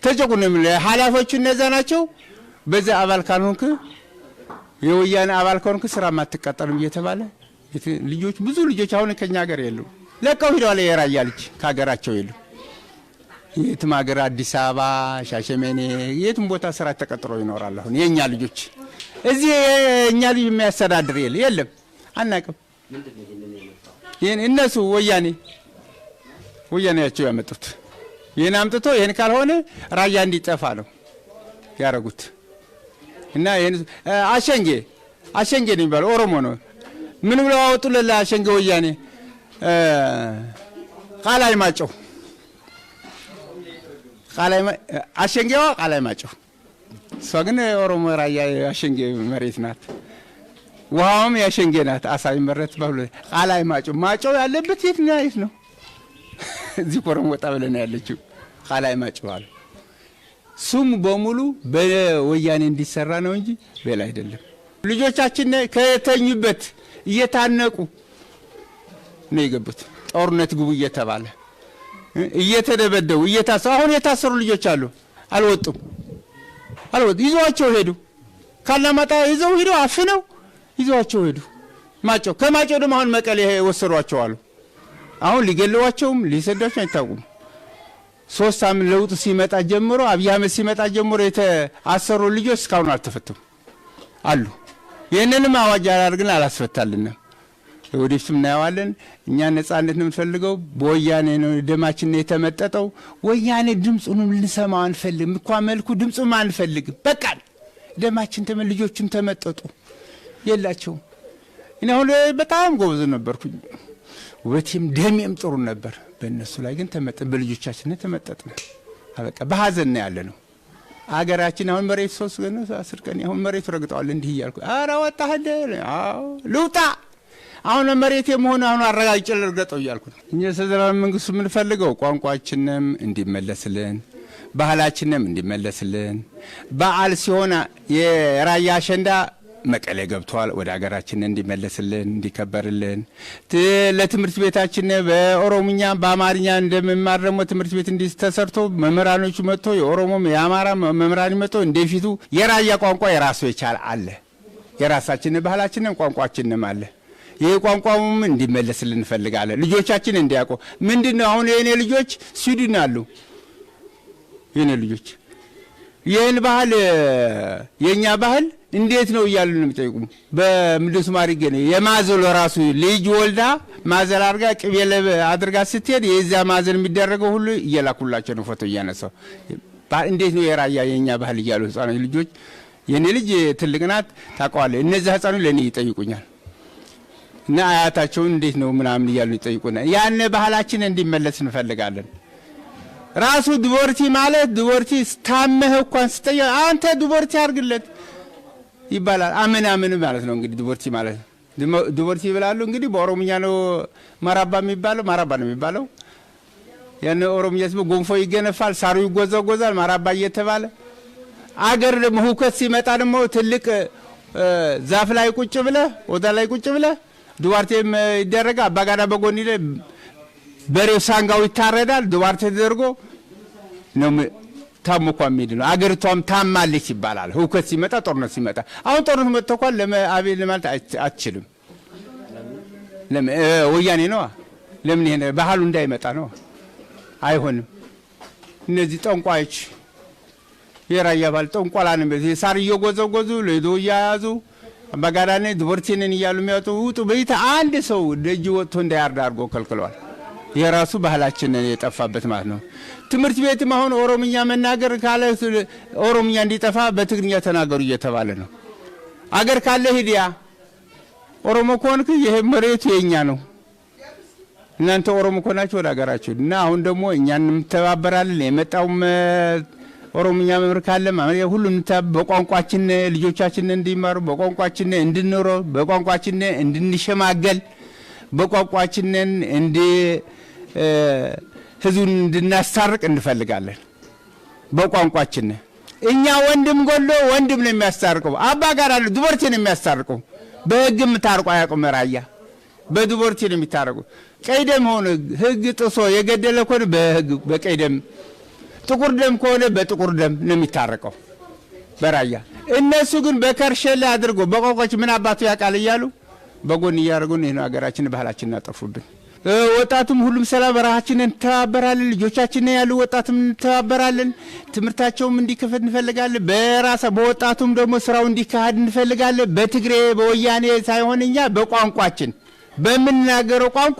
ተጨቁንም ኃላፊዎቹ እነዛ ናቸው። በዛ አባል ካልሆንክ የወያኔ አባል ካልሆንክ ስራ ማትቀጠርም እየተባለ ልጆች ብዙ ልጆች አሁን ከኛ ሀገር የሉም፣ ለቀው ሄደዋል። የራያ ልጅ ከሀገራቸው የሉም። የትም ሀገር አዲስ አበባ፣ ሻሸመኔ የትም ቦታ ስራ ተቀጥሮ ይኖራል። አሁን የኛ ልጆች እዚህ የኛ ልጅ የሚያስተዳድር የለም፣ አናውቅም። ይሄን እነሱ ወያኔያቸው ያመጡት ይሄን አምጥቶ ይሄን ካልሆነ ራያ እንዲጠፋ ነው ያረጉት። እና ይሄን አሸንጌ ነው የሚባለው ኦሮሞ ነው። ምን ብለው አወጡለት አሸንጌ ወያኔ ቃላይ ማጨው አሸንጌዋ ቃላይ ማጨው። እሷ ግን ኦሮሞ ራያ አሸንጌ መሬት ናት። ውሃውም ያሸንጌ ናት። አሳይ መረት ባሉ ቃላይ ማጨው ያለበት የት ነው? እዚህ ኮረም ወጣ ብለን ያለችው ቃላይ ማጨው አለ። ስሙ በሙሉ በወያኔ እንዲሰራ ነው እንጂ በላ አይደለም። ልጆቻችን ከተኙበት እየታነቁ ነው የገቡት። ጦርነት ግቡ እየተባለ እየተደበደቡ አሁን የታሰሩ ልጆች አሉ። አልወጡም። ይዘዋቸው ሄዱ። ካላማጣ ይዘው ሄዱ። አፍነው ይዘዋቸው ሄዱ። ማጨው ከማጨው ደግሞ አሁን መቀሌ ወሰዷቸው አሉ። አሁን ሊገለዋቸውም ሊሰዷቸው አይታወቁም። 3 ዓመት ለውጥ ሲመጣ ጀምሮ አብይ አህመድ ሲመጣ ጀምሮ የተአሰሩ ልጆች እስካሁን አልተፈቱም አሉ። ይሄንንም አዋጅ አላርግን አላስፈታልንም። ወዲፍም እናየዋለን። እኛ ነጻነት ነው የምንፈልገው። በወያኔ ነው ደማችን ነው የተመጠጠው። ወያኔ ድምጹንም ልንሰማው አንፈልግም። እንኳን መልኩ ድምጹም አንፈልግም። በቃ ደማችን ልጆችም ተመጠጡ የላቸውም። እኔ አሁን በጣም ጎበዝ ነበርኩኝ። ውበቴም ደሜም ጥሩ ነበር። በእነሱ ላይ ግን በልጆቻችን ተመጠጥነ። በቃ በሀዘን ነው ያለ ነው። አገራችን አሁን መሬት 3 ቀን 10 ቀን አሁን መሬት ረግጠዋል። እንዲህ እያልኩ ኧረ ወጣህ ልውጣ አሁን መሬት የመሆኑ አሁን አረጋግጬ ልርገጠው እያልኩ ነው። እኛ የፌደራል መንግስቱ የምንፈልገው ቋንቋችንም እንዲመለስልን፣ ባህላችንም እንዲመለስልን። በዓል ሲሆን የራያ አሸንዳ መቀሌ ገብቷል፣ ወደ ሀገራችን እንዲመለስልን እንዲከበርልን። ለትምህርት ቤታችን በኦሮምኛ በአማርኛ እንደመማር ደግሞ ትምህርት ቤት እንዲተሰርቶ መምህራኖቹ መጥቶ የኦሮሞም የአማራ መምህራን መጥቶ እንደፊቱ የራያ ቋንቋ የራሱ የቻለ አለ። የራሳችን ባህላችንም ቋንቋችንም አለ። ይህ ቋንቋውም እንዲመለስልን እንፈልጋለን። ልጆቻችን እንዲያውቁ ምንድነው አሁን የኔ ልጆች ስዊድን አሉ። የኔ ልጆች ይህን ባህል የኛ ባህል እንዴት ነው እያሉ ነው የሚጠይቁ። በምድስ ማሪገነ የማዘል ራሱ ልጅ ወልዳ ማዘል አድርጋ ቅቤ አድርጋ ስትሄድ የዛ ማዘል የሚደረገው ሁሉ እየላኩላቸው ነው ፎቶ እያነሳው። እንዴት ነው የራያ የኛ ባህል እያሉ ህፃኖች ልጆች የኔ ልጅ ትልቅ ናት ታውቀዋለህ። እነዚህ ህፃኖች ለኔ ይጠይቁኛል እና አያታቸውን እንዴት ነው ምናምን እያሉ ይጠይቁናል። ያን ባህላችን እንዲመለስ እንፈልጋለን። ራሱ ዲቮርቲ ማለት ዲቮርቲ ታመህ እንኳን ስትጠይቅ አንተ ዲቮርቲ አድርግለት ይባላል። አምን ማለት ነው እንግዲህ ዲቮርቲ ማለት ዲቮርቲ ይብላሉ። እንግዲህ በኦሮምኛ ነው ማራባ የሚባለው፣ ማራባ ነው የሚባለው። ያን ኦሮምኛ ስም ጎንፎ ይገነፋል፣ ሳሩ ይጎዛጎዛል፣ ማራባ እየተባለ አገር ደግሞ ሁከት ሲመጣ ደግሞ ትልቅ ዛፍ ላይ ቁጭ ብለህ ወዳ ላይ ቁጭ ብለህ ዱባርቴም ይደረጋ አባጋዳ በጎን ይለ በሬው ሳንጋው ይታረዳል። ዱባርቴ ተደርጎ ነው ታሞኳ የሚሄድ ነው። አገሪቷም ታማለች ይባላል። ሁከት ሲመጣ ጦርነት ሲመጣ አሁን ጦርነት መጥተኳል ለአቤል ማለት አትችልም። ወያኔ ነው። ለምን ይሄ ባህሉ እንዳይመጣ ነው። አይሆንም። እነዚህ ጠንቋዮች የራያ ባል ጠንቋላን በዚህ ሳር እየጎዘጎዙ ለዶ ያያዙ አባጋዳኔ ዲቮርቲንን እያሉ የሚያወጡ ውጡ በይታ አንድ ሰው ደጅ ወጥቶ እንዳያርዳ አድርጎ ከልክሏል። የራሱ ባህላችን የጠፋበት ማለት ነው። ትምህርት ቤትም አሁን ኦሮምኛ መናገር ካለ ኦሮምኛ እንዲጠፋ በትግርኛ ተናገሩ እየተባለ ነው። አገር ካለ ሂዲያ ኦሮሞ ከሆንክ ይሄ መሬቱ የኛ ነው፣ እናንተ ኦሮሞ ከሆናችሁ ወደ አገራችሁ እና አሁን ደግሞ እኛን እንተባበራለን። የመጣውም ኦሮምኛ መምህር ካለ ሁሉም በቋንቋችን ልጆቻችን እንዲማሩ፣ በቋንቋችን እንድንኖር፣ በቋንቋችን እንድንሸማገል፣ በቋንቋችን ህዝቡን እንድናስታርቅ እንፈልጋለን። በቋንቋችን እኛ ወንድም ጎሎ ወንድም ነው የሚያስታርቀው። አባ ጋር አለ ዲቮርቲ ነው የሚያስታርቀው። በህግም ታርቆ አያውቁም። ራያ በዲቮርቲ ነው የሚታረቀው። ቀይ ደም ሆነ ህግ ጥሶ የገደለ ኮን በህግ በቀይ ደም፣ ጥቁር ደም ከሆነ በጥቁር ደም ነው የሚታረቀው በራያ። እነሱ ግን በከርሸለ አድርጎ በቋንቋችን ምን አባቱ ያውቃል እያሉ በጎን እያደረጉን ይሄን ሀገራችን ባህላችንን አጠፉብን። ወጣቱም ሁሉም ሰላም በራሃችንን እንተባበራለን። ልጆቻችን ያሉ ወጣቱም እንተባበራለን። ትምህርታቸውም እንዲከፈት እንፈልጋለን። በወጣቱም ደግሞ ስራው እንዲካሄድ እንፈልጋለን። በትግሬ በወያኔ ሳይሆን እኛ በቋንቋችን በምንናገረው ቋንቋ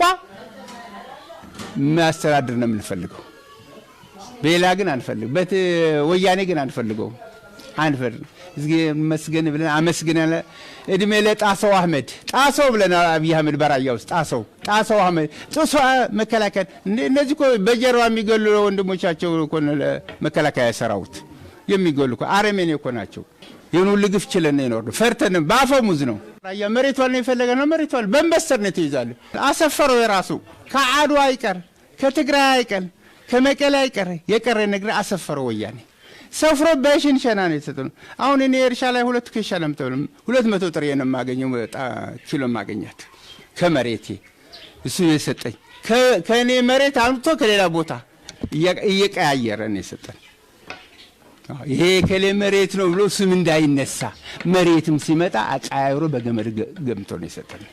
ማስተዳደር ነው የምንፈልገው። በሌላ ግን አንፈልግ። ወያኔ ግን አንፈልገው። እዚህ መስገን ብለን አመስግነን እድሜ ለጣሰው አህመድ ጣሰው ብለን አብይ አህመድ በራያ ውስጥ ጣሰው አህመድ ጥሶ መከላከል እነዚህ እኮ በጀርባ የሚገሉ ወንድሞቻቸው እኮ ለመከላከያ ሰራዊት የሚገሉ እኮ አረመኔ እኮ ናቸው። የሆኑ ልግፍ ችለን ነው ፈርተን ባፈሙዝ ነው ራያ መሬቷን ነው የፈለገነው። መሬቷን በመስተር ነው ተይዛለ። አሰፈረው የራሱ ከአድዋ አይቀር ከትግራይ አይቀር ከመቀሌ አይቀር የቀረ ነገር አሰፈረው ወያኔ ሰፍሮ በሽንሸና ነው የተሰጠው። አሁን እኔ እርሻ ላይ 2 ኪሎ ለምተው 200 ጥሬ ነው የማገኘው ኪሎ ማገኛት ከመሬቴ እሱ የሰጠኝ ከኔ መሬት አምጥቶ ከሌላ ቦታ እየቀያየረ ነው የሰጠኝ። ይሄ ከሌ መሬት ነው ብሎ ስም እንዳይነሳ መሬትም ሲመጣ አቃያይሮ በገመድ ገምቶ ነው የሰጠኝ።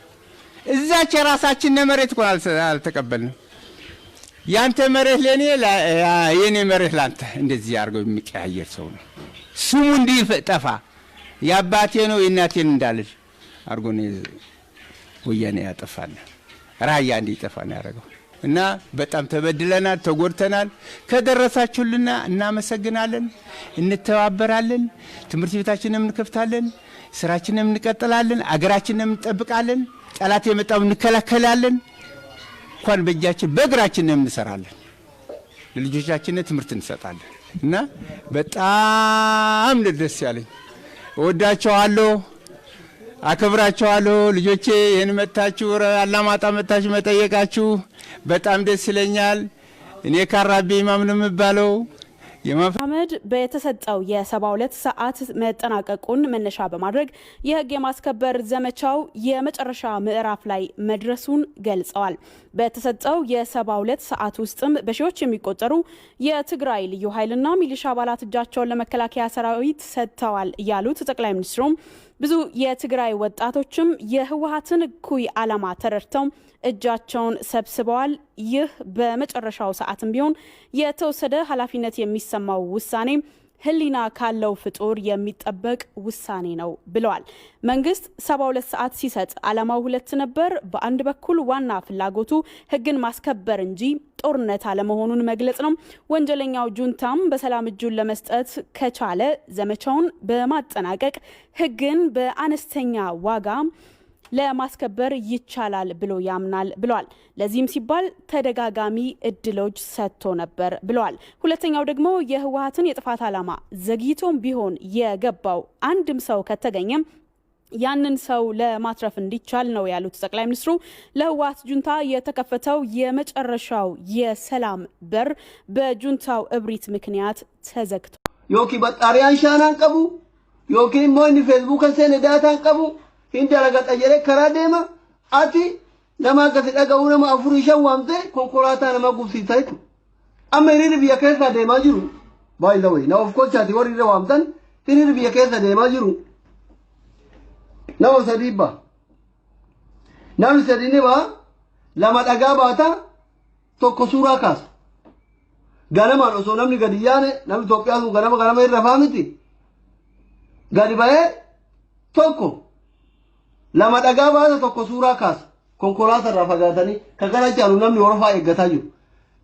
እዛች የራሳችን መሬት እኮ አልተቀበልንም። ያንተ መሬት ለኔ የኔ መሬት ላንተ እንደዚህ አድርገው የሚቀያየር ሰው ነው። ስሙ እንዲጠፋ ያባቴ ነው የእናቴን እንዳልል አድርጎ ነው ወያኔ ያጠፋና ራያ እንዲጠፋ ነው ያደረገው። እና በጣም ተበድለናል፣ ተጎድተናል። ከደረሳችሁልና እናመሰግናለን፣ እንተባበራለን። ትምህርት ቤታችንን እንከፍታለን፣ ስራችንን እንቀጥላለን፣ አገራችንን እንጠብቃለን፣ ጠላት የመጣው እንከላከላለን። እንኳን በእጃችን በእግራችን እንሰራለን፣ ለልጆቻችን ትምህርት እንሰጣለን። እና በጣም ደስ ያለኝ እወዳቸዋለሁ። አከብራችኋለሁ ልጆቼ። ይህን መታችሁ አላማጣ መታችሁ መጠየቃችሁ በጣም ደስ ይለኛል። እኔ ካራቢ ኢማም ነው የምባለው። አህመድ በተሰጠው የ72 ሰዓት መጠናቀቁን መነሻ በማድረግ የህግ የማስከበር ዘመቻው የመጨረሻ ምዕራፍ ላይ መድረሱን ገልጸዋል። በተሰጠው የ72 ሰዓት ውስጥም በሺዎች የሚቆጠሩ የትግራይ ልዩ ኃይልና ሚሊሻ አባላት እጃቸውን ለመከላከያ ሰራዊት ሰጥተዋል ያሉት ጠቅላይ ሚኒስትሩም ብዙ የትግራይ ወጣቶችም የህወሓትን እኩይ ዓላማ ተረድተው እጃቸውን ሰብስበዋል። ይህ በመጨረሻው ሰዓትም ቢሆን የተወሰደ ኃላፊነት የሚሰማው ውሳኔ ህሊና ካለው ፍጡር የሚጠበቅ ውሳኔ ነው ብለዋል። መንግስት 72 ሰዓት ሲሰጥ ዓላማው ሁለት ነበር። በአንድ በኩል ዋና ፍላጎቱ ህግን ማስከበር እንጂ ጦርነት አለመሆኑን መግለጽ ነው። ወንጀለኛው ጁንታም በሰላም እጁን ለመስጠት ከቻለ ዘመቻውን በማጠናቀቅ ህግን በአነስተኛ ዋጋ ለማስከበር ይቻላል ብሎ ያምናል ብለዋል። ለዚህም ሲባል ተደጋጋሚ እድሎች ሰጥቶ ነበር ብለዋል። ሁለተኛው ደግሞ የህወሓትን የጥፋት ዓላማ ዘግይቶም ቢሆን የገባው አንድም ሰው ከተገኘም ያንን ሰው ለማትረፍ እንዲቻል ነው ያሉት ጠቅላይ ሚኒስትሩ ለህወሓት ጁንታ የተከፈተው የመጨረሻው የሰላም በር በጁንታው እብሪት ምክንያት ተዘግቷል። ዮኪ በጣሪያን ሻናን ቀቡ ዮኪ ሞኒ ፌስቡክ ሰነ ዳታን ቀቡ hindi aragata jere kara dema ati nama gati daga nama afurisha wamte konkolata nama gufsita itu amma iri biya kesa dema jiru by the way now of course ati wari wamtan iri biya kesa dema jiru now sadiba now sadine ba lama daga bata tokko sura kas ganama no so namni gadiyane namni topya su ganama irra famiti gadi bae tokko lama daga baata tokko suuraa kaas konkolaataa irraa fagaatanii kagara jaalu namni orofaa eeggataa jiru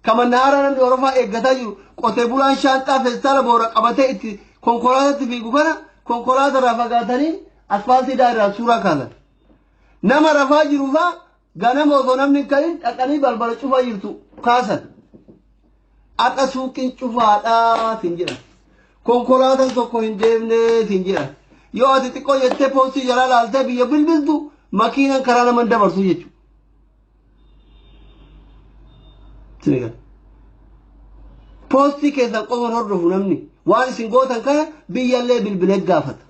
kamannaara namni orofaa eeggataa jiru qotee bulaan shaanxaa feestaala boora qabatee itti konkolaataatti fiigu kana konkolaataa irraa fagaatanii asfaaltii irraa suuraa kaasan nama rafaa jiru faa ganama osoo namni ka'in dhaqanii balbala cufaa jirtu kaasan akka suuqiin cufaadhaa siin jedhan konkolaataan tokko hin deemneetiin jedhan yoo ati xiqqoo jettee poostii jala laaltee biyya bilbiltu makiinaan karaa naman dabarsu jechuudha. Poostii keessan qofan hordofu namni waan isin gootan kana biyyallee bilbilee gaafata.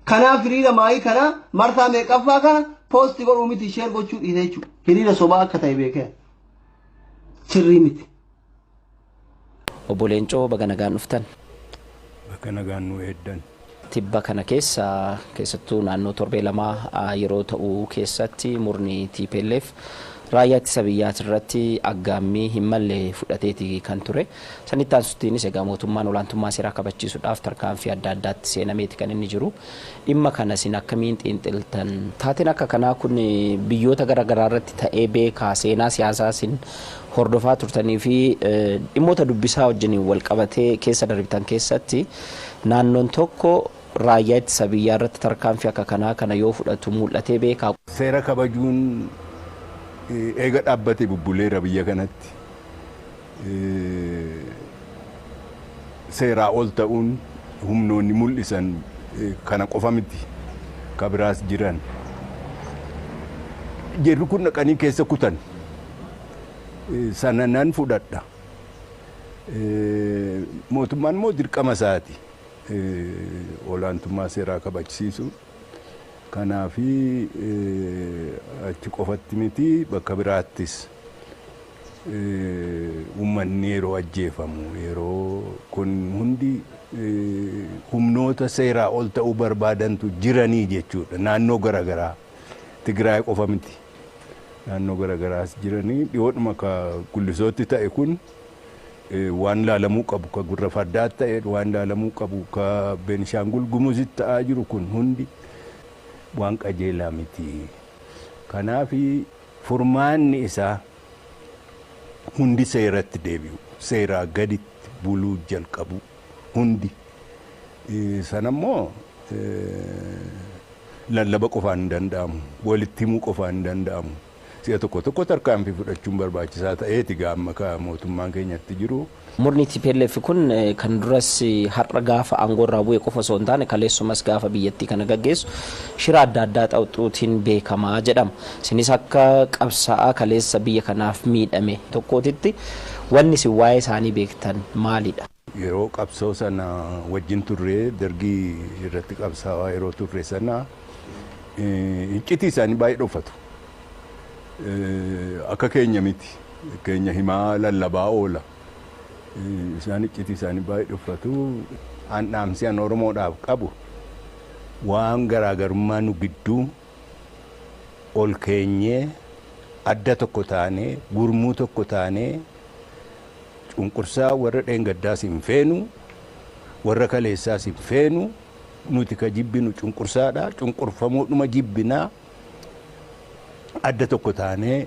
Kanaaf hiriira maayii kana marsaa meeqaffaa kana poostii godhuu miti sheer gochuu dhiise jechuudha. Hiriira sobaa akka ta'e beekee sirrii miti. Obbo Leencoo baga nagaan dhuftan. Baga nagaan nu eeddan. Tibba kana keessattuu naannoo torbee lamaa yeroo ta'uu keessatti murni TPLF raayyaa ittisa biyyaati irratti aggaammii hin malle fudhateeti kan ture. Sanittaan aansuttiinis egaa mootummaan olaantummaa seeraa kabachiisuudhaaf tarkaanfii adda addaatti seenameeti kan inni jiru. Dhimma kana isin akkamiin xiinxaltan? Taateen akka kanaa kun biyyoota garaagaraa irratti ta'ee beekaa seenaa siyaasaa isin hordofaa turtanii fi dhimmoota dubbisaa wajjiniin wal qabatee keessa darbitan keessatti naannoon tokko raayyaa ittisa biyyaa irratti tarkaanfii akka kanaa kana yoo fudhatu mul'atee beekaa. Seera kabajuun eega dhaabbate bubbuleera biyya kanatti seeraa ol ta'uun humnoonni mul'isan kana qofa miti kabiraas jiran jirru kun dhaqanii keessa kutan sana nan fudhadha mootummaan immoo dirqama isaati olaantummaa seeraa kabachiisu kanaafi achi qofatti miti bakka biraattis uummanni yeroo ajjeefamu yeroo kun hundi humnoota seeraa ol ta'uu barbaadantu jiranii jechuudha naannoo garaagaraa Tigraay qofa miti naannoo garaagaraas jiranii dhiyoodhuma ka gullisootti ta'e kun waan laalamuu qabu ka gurra faddaatti ta'e waan laalamuu qabu ka Beenishaangul Gumuzitti ta'aa jiru kun hundi waan qajeelaa miti kanaafi furmaanni isaa hundi seeratti deebi'u seeraa gaditti buluu jalqabu hundi sanammoo lallaba qofaan hin danda'amu walitti himuu qofaan hin danda'amu si'a tokko tarkaanfii fudhachuun barbaachisaa ta'eeti gaamma ka mootummaan keenyatti jiru. Murni TPLF kun kan duras har'a gaafa aangoo irraa bu'e qofa osoo hin taane kaleessumas gaafa biyyattii kana gaggeessu shira adda addaa xaxuutiin beekamaa jedhama. Isinis akka qabsaa'aa kaleessa biyya kanaaf miidhame tokkootitti wanni isin waa'ee isaanii beektan maalidha? Yeroo qabsoo sana wajjin turre dargii irratti qabsaa'aa yeroo turre sana iccitii isaanii baay'ee dhofatu. Akka keenya miti. Keenya himaa lallabaa oola. Isaan iccitii isaanii baay'ee dhofatu. Dhaamsi an Oromoodhaaf qabu waan garaagarummaa nu gidduu ol keenyee adda tokko taanee gurmuu tokko taanee cunqursaa warra dheengaddaas hin feenu warra kaleessaas hin feenu nuti ka jibbinu cunqursaadha. Cunqurfamuudhuma jibbinaa adda tokko taanee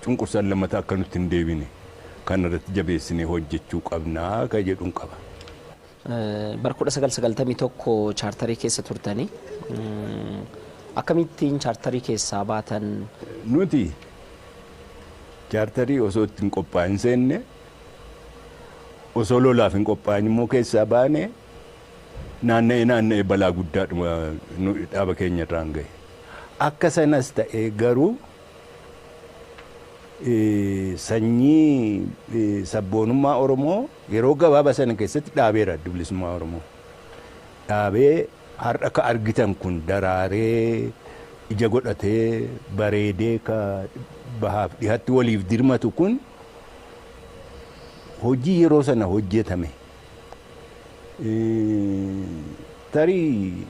cunqursaan lammataa akka nutti hin deebine kan irratti jabeessinee hojjechuu qabnaa ka jedhuun qaba. Bara 1991 chaartarii keessa turtanii akkamittiin chaartarii keessaa baatan? Nuti chaartarii osoo ittiin qophaa'in seenne osoo lolaaf hin qophaa'in immoo keessaa baane naanna'ee balaa guddaadhuma dhaaba keenya irraan gahe. Akka sanas ta'ee garuu sanyii sabboonummaa Oromoo yeroo gabaabaa sana keessatti dhaabeera adda bilisummaa Oromoo. Dhaabee har'a ka argitan kun daraaree ija godhatee bareedee ka bahaaf dhihatti waliif dirmatu kun hojii yeroo sana hojjetame. Tarii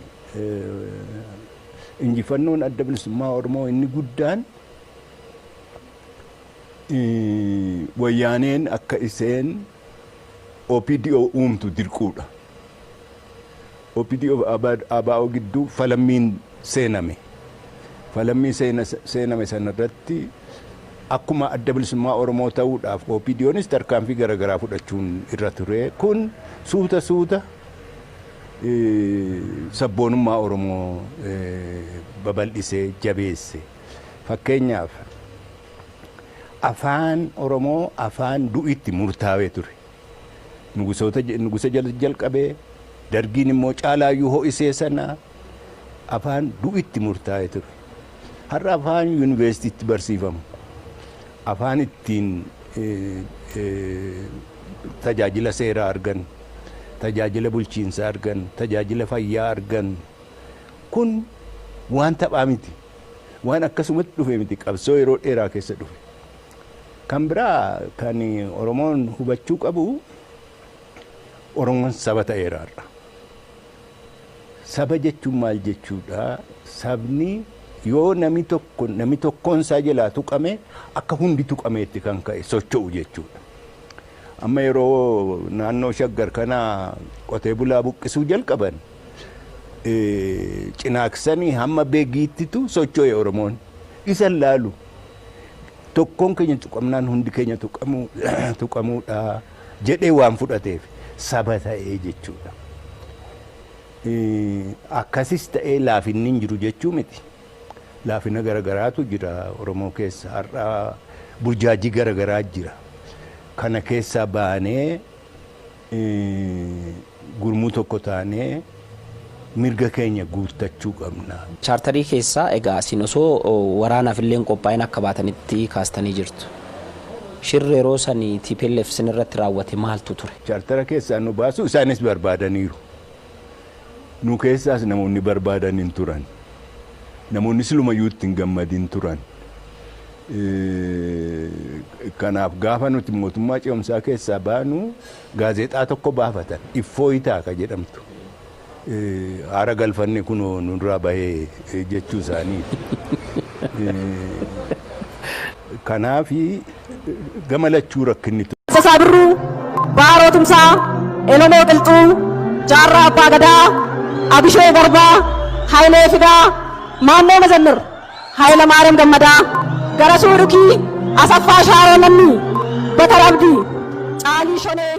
injifannoon adda bilisummaa Oromoo inni guddaan wayyaaneen akka iseen OPDO uumtu dirquudha. OPDO ABO gidduu falammiin seename. Falammii seename sanarratti akkuma adda bilisummaa Oromoo ta'uudhaaf OPDOnis tarkaanfii garaagaraa fudhachuun irra ture. Kun suuta sabboonummaa Oromoo babal'isee jabeesse. Fakkeenyaaf afaan Oromoo afaan du'itti murtaawee ture. Nugusa jalqabee dargiin immoo caalaayyuu ho'isee sana afaan du'itti murtaawee ture. Har'a afaan yuunivarsiitiitti barsiifamu. Afaan ittiin tajaajila seeraa argan, tajaajila bulchiinsaa argan, tajaajila fayyaa argan. Kun waan taphaa miti. Waan akkasumatti dhufe miti. Qabsoo yeroo dheeraa keessa dhufe. Kan biraa kan Oromoon hubachuu qabu Oromoon saba ta'eera har'a. Saba jechuun maal jechuudha? Sabni yoo namni tokkoon isaa jalaa tuqame akka hundi tuqameetti kan ka'e socho'u jechuudha. Amma yeroo naannoo Shaggar kana qotee bulaa buqqisuu jalqaban cinaaksanii hamma beegiittitu socho'e Oromoon. Isan laalu tokkoon keenya tuqamnaan hundi keenya tuqamuudha jedhee waan fudhateef saba ta'ee jechuudha. Akkasis ta'ee laafinni hin jiru jechuu miti. Laafina garagaraatu jira Oromoo keessa. Har'a burjaajii garagaraa jira. Kana keessaa baanee gurmuu tokko taanee mirga keenya guuttachuu qabna. Chaartarii keessaa egaa isin osoo waraanaaf illee qophaa'in akka baatanitti kaastanii jirtu. Shirri yeroo sanii TPLF isin irratti raawwate maaltu ture? Chaartara keessaa nu baasu isaanis barbaadaniiru. Nu keessaas namoonni barbaadan hin turan. Namoonni silumayyuu ittiin gammadin turan. Kanaaf gaafa nuti mootummaa ce'umsaa keessaa baanu gaazexaa tokko baafatan Iffooyitaa ka jedhamtu. Haara galfanne kun nurraa bahee jechuu isaaniiti. Kanaaf gamalachuu rakkinni ture. Sasaa Birruu, Baaroo Tumsaa, Elomoo Qilxuu, Jaarraa Abbaa Gadaa, Abishoo Garbaa, Hayilee Fidaa, Maannoo Mazannir, Hayila Maariyaam Gammadaa, Garasuu Dhukii, Asaffaa Shaaroo Lammii, Batar Abdii, Caalii Shonee.